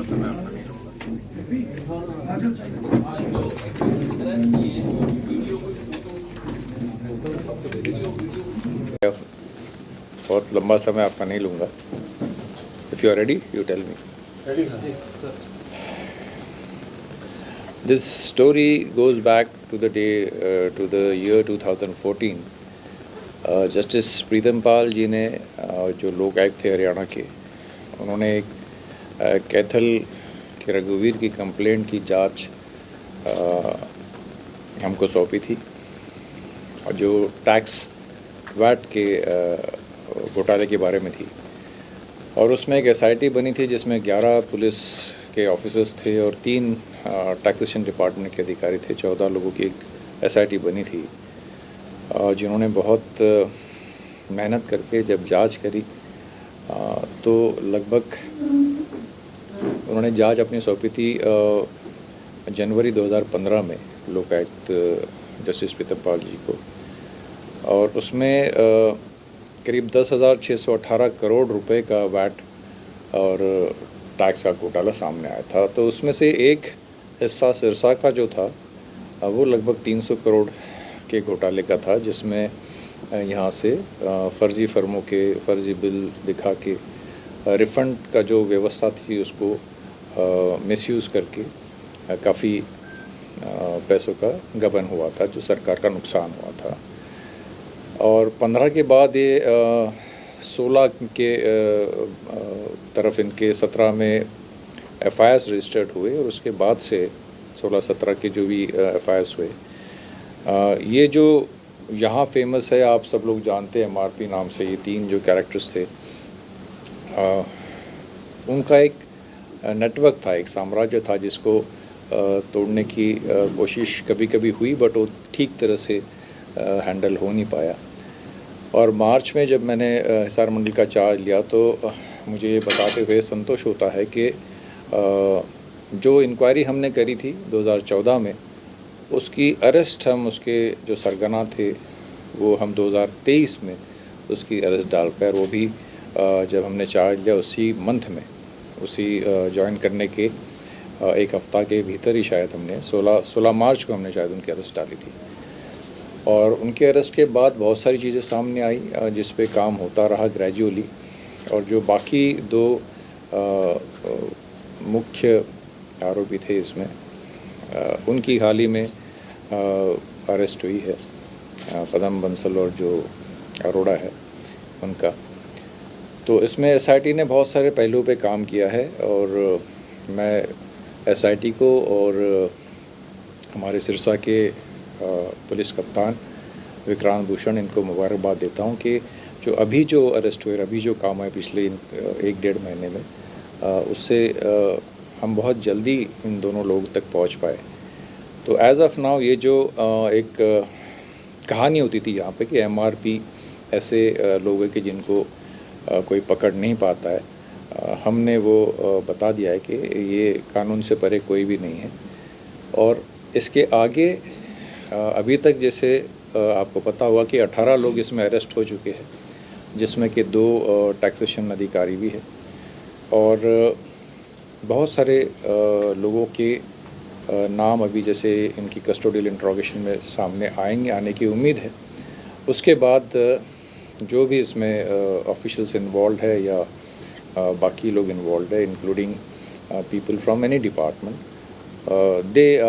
समय आपका नहीं लूँगा। बहुत लंबा समय आपका नहीं लूँगा। If you are ready, you tell me. This story goes back to the day, to the year 2014. Justice प्रीतम पाल जी ने, जो लोक आयुक्त थे हरियाणा के, उन्होंने एक कैथल के रघुवीर की कंप्लेंट की जांच हमको सौंपी थी, और जो टैक्स वैट के घोटाले के बारे में थी। और उसमें एक एसआईटी बनी थी जिसमें 11 पुलिस के ऑफिसर्स थे और 3 टैक्सेशन डिपार्टमेंट के अधिकारी थे। 14 लोगों की एक एसआईटी बनी थी, जिन्होंने बहुत मेहनत करके जब जांच करी तो लगभग उन्होंने जांच अपनी सौंपी थी जनवरी 2015 में लोकायुक्त जस्टिस प्रीतम पाल जी को, और उसमें करीब 10,618 करोड़ रुपए का वैट और टैक्स का घोटाला सामने आया था। तो उसमें से एक हिस्सा सिरसा का जो था वो लगभग 300 करोड़ के घोटाले का था, जिसमें यहाँ से फर्जी फर्मों के फर्जी बिल दिखा के रिफ़ंड का जो व्यवस्था थी उसको मिसयूज़ करके काफ़ी पैसों का गबन हुआ था, जो सरकार का नुकसान हुआ था। और 15 के बाद ये 16 के तरफ इनके 17 में एफआईआर्स रजिस्टर्ड हुए, और उसके बाद से 16-17 के जो भी एफआईआर्स हुए, ये जो यहाँ फेमस है, आप सब लोग जानते हैं एमआरपी नाम से, ये 3 जो कैरेक्टर्स थे, उनका एक नेटवर्क था, एक साम्राज्य था, जिसको तोड़ने की कोशिश कभी कभी हुई, बट वो ठीक तरह से हैंडल हो नहीं पाया। और मार्च में जब मैंने हिसार मंडल का चार्ज लिया तो मुझे ये बताते हुए संतोष होता है कि जो इंक्वायरी हमने करी थी 2014 में, उसकी अरेस्ट हम, उसके जो सरगना थे वो हम 2023 में उसकी अरेस्ट डाल कर, वो भी जब हमने चार्ज लिया उसी मंथ में, उसी ज्वाइन करने के एक हफ्ता के भीतर ही शायद हमने 16 मार्च को हमने शायद उनकी अरेस्ट डाली थी। और उनके अरेस्ट के बाद बहुत सारी चीज़ें सामने आई जिस पे काम होता रहा ग्रेजुअली, और जो बाकी 2 मुख्य आरोपी थे इसमें, उनकी हाल ही में अरेस्ट हुई है, पदम बंसल और जो अरोड़ा है उनका। तो इसमें एसआईटी ने बहुत सारे पहलुओं पे काम किया है, और मैं एसआईटी को और हमारे सिरसा के पुलिस कप्तान विक्रांत भूषण, इनको मुबारकबाद देता हूं कि जो अभी जो अरेस्ट हुए, अभी जो काम है पिछले 1-1.5 महीने में, उससे हम बहुत जल्दी इन दोनों लोगों तक पहुंच पाए। तो एज ऑफ नाउ ये जो एक कहानी होती थी यहाँ पे कि एमआरपी ऐसे लोग हैं कि जिनको कोई पकड़ नहीं पाता है, हमने वो बता दिया है कि ये कानून से परे कोई भी नहीं है। और इसके आगे अभी तक जैसे आपको पता हुआ कि 18 लोग इसमें अरेस्ट हो चुके हैं, जिसमें कि 2 टैक्सेशन अधिकारी भी हैं, और बहुत सारे लोगों के नाम अभी जैसे इनकी कस्टोडियल इंट्रोगेशन में सामने आएंगे, आने की उम्मीद है। उसके बाद जो भी इसमें ऑफिशियल्स इन्वॉल्व है या बाकी लोग इन्वॉल्व है, including people from any department, they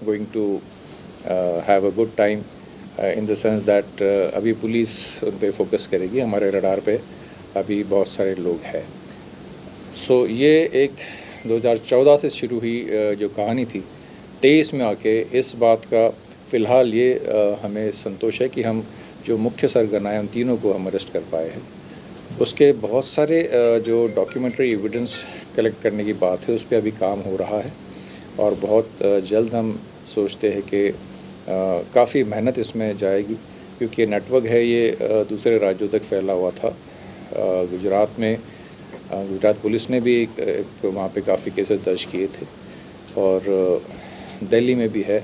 going to have a good time in the sense that अभी पुलिस उन पे फोकस करेगी, हमारे रडार पे अभी बहुत सारे लोग हैं। सो ये एक 2014 से शुरू हुई जो कहानी थी, 23 में आके इस बात का फ़िलहाल ये हमें संतोष है कि हम जो मुख्य सरगना हैं उन तीनों को हम अरेस्ट कर पाए हैं। उसके बहुत सारे जो डॉक्यूमेंट्री एविडेंस कलेक्ट करने की बात है, उस पर अभी काम हो रहा है, और बहुत जल्द हम सोचते हैं कि काफ़ी मेहनत इसमें जाएगी, क्योंकि नेटवर्क है ये दूसरे राज्यों तक फैला हुआ था। गुजरात में गुजरात पुलिस ने भी एक वहाँ पे काफ़ी केसेस दर्ज किए थे, और दिल्ली में भी है,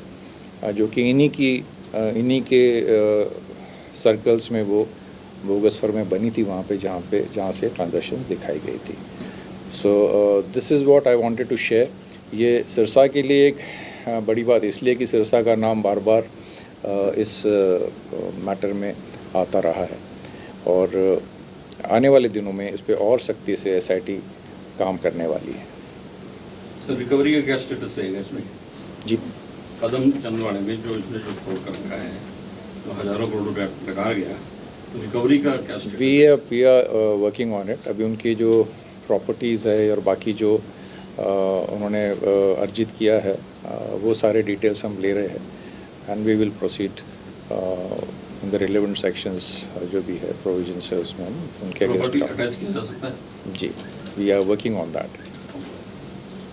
जो कि इन्हीं के सर्कल्स में वो बोगस फर्में बनी थी वहाँ पे, जहाँ से ट्रांजैक्शंस दिखाई गई थी। So this is what I wanted to share. ये सिरसा के लिए एक बड़ी बात इसलिए कि सिरसा का नाम बार बार इस मैटर में आता रहा है और आने वाले दिनों में इस पर और सख्ती से एसआईटी काम करने वाली है। सर रिकवरी का क्या स्टेटस रहेगा इसमें? जी, कदम चंदवाड़े में जो इसने जो फ्रॉड कर रखा है तो हज़ारों करोड़ रुपया लगा गया, तो रिकवरी का क्या status? We are working on it. अभी उनकी जो प्रॉपर्टीज़ है और बाकी जो उन्होंने अर्जित किया है वो सारे डिटेल्स हम ले रहे हैं and we will proceed in the relevant sections जो भी है प्रोविजंस है उसमें हम उनके प्रॉपर्टी अगेंस्ट अटैच किया जा सकता है? जी, we are working on that.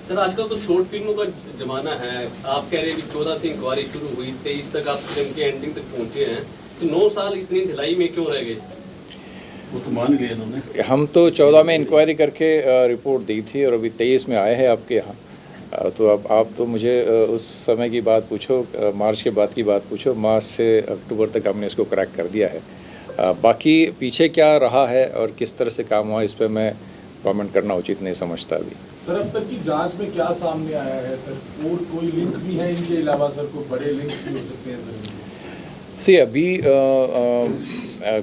Sir आजकल तो शॉर्ट फिल्मों का जमाना है, आप कह रहे हैं कि 14 से इंक्वायरी शुरू हुई, 23 तक आप फिल्म के एंडिंग तक पहुंचे हैं, तो 9 साल इतनी ढिलाई में क्यों रह गए? वो तो मान गए इन्होंने। हम तो 14 में इंक्वायरी करके रिपोर्ट दी थी और अभी 23 में आए हैं आपके यहाँ। तो अब आप तो मुझे उस समय की बात पूछो, मार्च के बाद की बात पूछो। मार्च से अक्टूबर तक हमने इसको क्रैक कर दिया है। बाकी पीछे क्या रहा है और किस तरह से काम हुआ इस पर मैं कमेंट करना उचित नहीं समझता अभी। सर अब तक की जांच में क्या सामने आया है सर? और कोई लिंक भी है इनके अलावा सर? कोई बड़े लिंक भी हो सकते हैं सर? सी अभी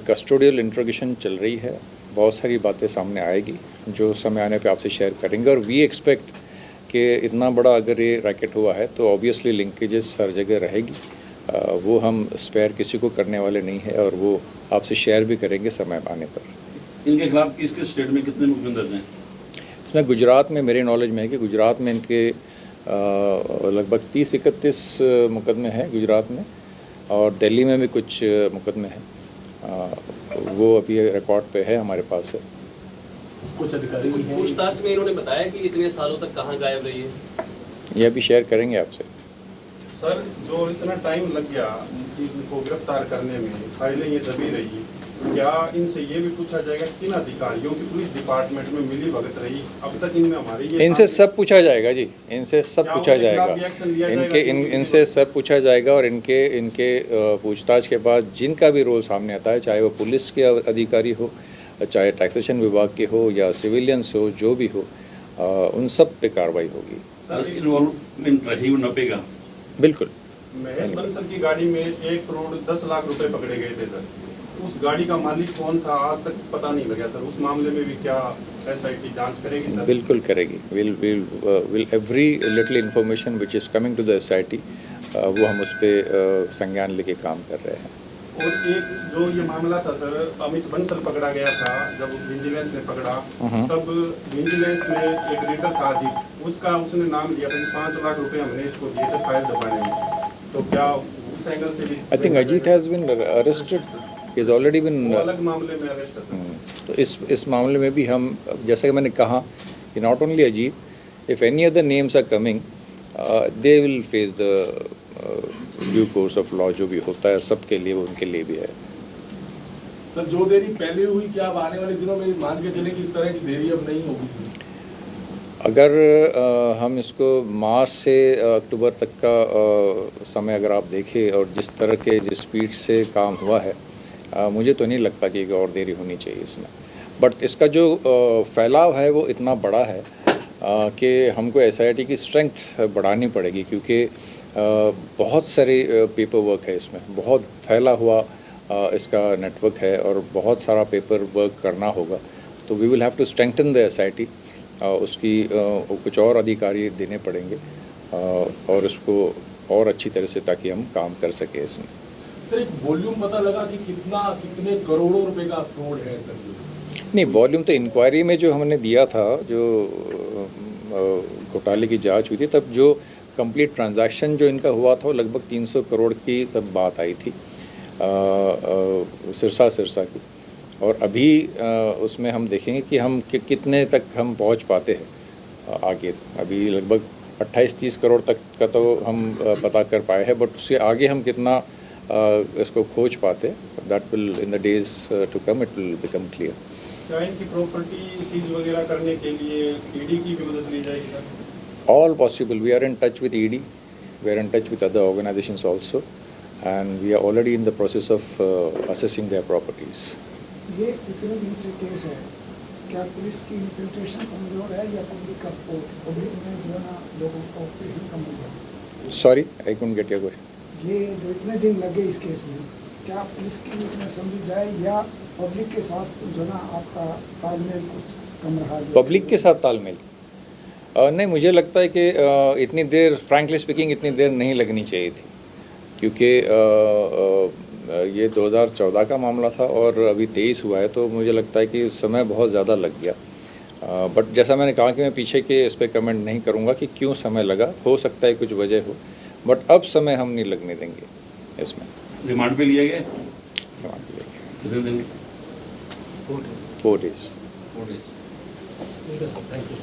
कस्टोडियल इंट्रोगेशन चल रही है, बहुत सारी बातें सामने आएगी जो समय आने पे आपसे शेयर करेंगे और वी एक्सपेक्ट कि इतना बड़ा अगर ये रैकेट हुआ है तो ऑब्वियसली लिंकेजेस हर जगह रहेगी। वो हम स्पेयर किसी को करने वाले नहीं है और वो आपसे शेयर भी करेंगे समय आने पर। इनके खिलाफ किसके स्टेट में कितने मुकदमे दर्ज हैं? इसमें गुजरात में मेरे नॉलेज में है कि गुजरात में इनके लगभग 30-31 मुकदमे हैं गुजरात में और दिल्ली में भी कुछ मुकदमे हैं। वो अभी रिकॉर्ड पे है हमारे पास है। कुछ अधिकारी भी हैं? पूछताछ में इन्होंने बताया कि इतने सालों तक कहाँ गायब रही है? ये अभी शेयर करेंगे आपसे। सर जो इतना टाइम लग गया इनको गिरफ्तार करने में, फाइलें ये दबी रही, क्या इनसे ये भी पूछा जाएगा किन अधिकारियों की पुलिस डिपार्टमेंट में मिली भगत रही अब तक? इनमें हमारी ये इनसे सब पूछा जाएगा जी, इनसे सब क्या पूछा उनके खिलाफ जाएगा। भी एक्शन लिया इनके जाएगा? इनसे सब पूछा जाएगा और इनके पूछताछ के बाद जिनका भी रोल सामने आता है, चाहे वो पुलिस के अधिकारी हो, चाहे टैक्सेशन विभाग के हो या सिविलियंस हो, जो भी हो, उन सब पे कार्रवाई होगी। सर इन्वॉल्वमेंट रही 90 का? बिल्कुल। महेश बंसल की गाड़ी में 1 करोड़ 10 लाख रुपए पकड़े गए थे सर। उस गाड़ी का मालिक कौन था आज तक पता नहीं लगा सर। उस मामले में भी क्या एसआईटी जांच करेगी सर? बिल्कुल करेगी। Will every little information which is coming to the SIT वो हम उस पर संज्ञान लेके काम कर रहे हैं। और एक जो ये मामला था सर, अमित बंसल पकड़ा गया था जब विजिलेंस ने पकड़ा, तब विजिलेंस में एक रीडर था अजीत, उसका उसने नाम लिया था कि 5 लाख रुपए हमने इसको दिए थे फाइल दबाने में। तो क्या उस एंगल से भी? I think Ajit has been arrested, he is already been. अलग मामले में अरेस्ट था। तो इस मामले में भी हम, जैसा कि मैंने कहा कि not only Ajit, if any other names are coming they will face the due course of law. जो भी होता है सबके लिए, वो उनके लिए भी है। सर जो देरी पहले हुई, क्या अब आने वाले दिनों में मान के चले कि इस तरह की देरी अब नहीं होगी सर? अगर हम इसको मार्च से अक्टूबर तक का समय अगर आप देखें और जिस तरह के जिस स्पीड से काम हुआ है, मुझे तो नहीं लगता कि और देरी होनी चाहिए इसमें। बट इसका जो फैलाव है वो इतना बड़ा है कि हमको एसआईटी की स्ट्रेंथ बढ़ानी पड़ेगी, क्योंकि बहुत सारे पेपर वर्क है इसमें, बहुत फैला हुआ इसका नेटवर्क है और बहुत सारा पेपर वर्क करना होगा। तो we will have to strengthen the SIT. उसकी कुछ और अधिकारी देने पड़ेंगे और उसको और अच्छी तरह से, ताकि हम काम कर सकें इसमें। सर एक वॉल्यूम पता लगा कि कितने करोड़ों रुपए का फ्रॉड है सर? नहीं, वॉल्यूम तो इंक्वायरी में जो हमने दिया था, जो घोटाले की जांच हुई थी, तब जो कंप्लीट ट्रांजैक्शन जो इनका हुआ था वो लगभग 300 करोड़ की तब बात आई थी सिरसा की। और अभी उसमें हम देखेंगे कि हम कितने तक हम पहुंच पाते हैं आगे। अभी लगभग 28-30 करोड़ तक का तो हम पता कर पाए हैं, बट उससे आगे हम कितना इसको खोज पाते, that will in the days to come it will become clear. क्या इनकी प्रॉपर्टी सीज वगैरह करने के लिए ईडी की भी मदद ली जाएगी sir? All possible. We are in touch with ED. We are in touch with other organizations also, and we are already in the process of assessing their properties. ये कितने दिन से केस है? क्या पुलिस की इन्फिल्ट्रेशन कमजोर है या पब्लिक का सपोर्ट? पब्लिक में जो है ना लोगों का ऑपरेशन कमजोर sorry I couldn't get your question. है। ये जो इतने दिन लगे इस केस में, क्या पुलिस की वीकनेस समझी जाए या पब्लिक के साथ जो है ना आपका तालमेल कुछ कम रहा? पब्लिक के साथ तालमेल नहीं, मुझे लगता है कि इतनी देर, फ्रैंकली स्पीकिंग, इतनी देर नहीं लगनी चाहिए थी, क्योंकि ये 2014 का मामला था और अभी 23 हुआ है, तो मुझे लगता है कि समय बहुत ज़्यादा लग गया। बट जैसा मैंने कहा कि मैं पीछे के इस पर कमेंट नहीं करूँगा कि क्यों समय लगा, हो सकता है कुछ वजह हो, बट अब समय हम नहीं लगने देंगे इसमें। रिमांड पे लिया गया रिमांड पे लेंगे। कितने दिन? 4 days। 4 days। ठीक है सर, थैंक यू।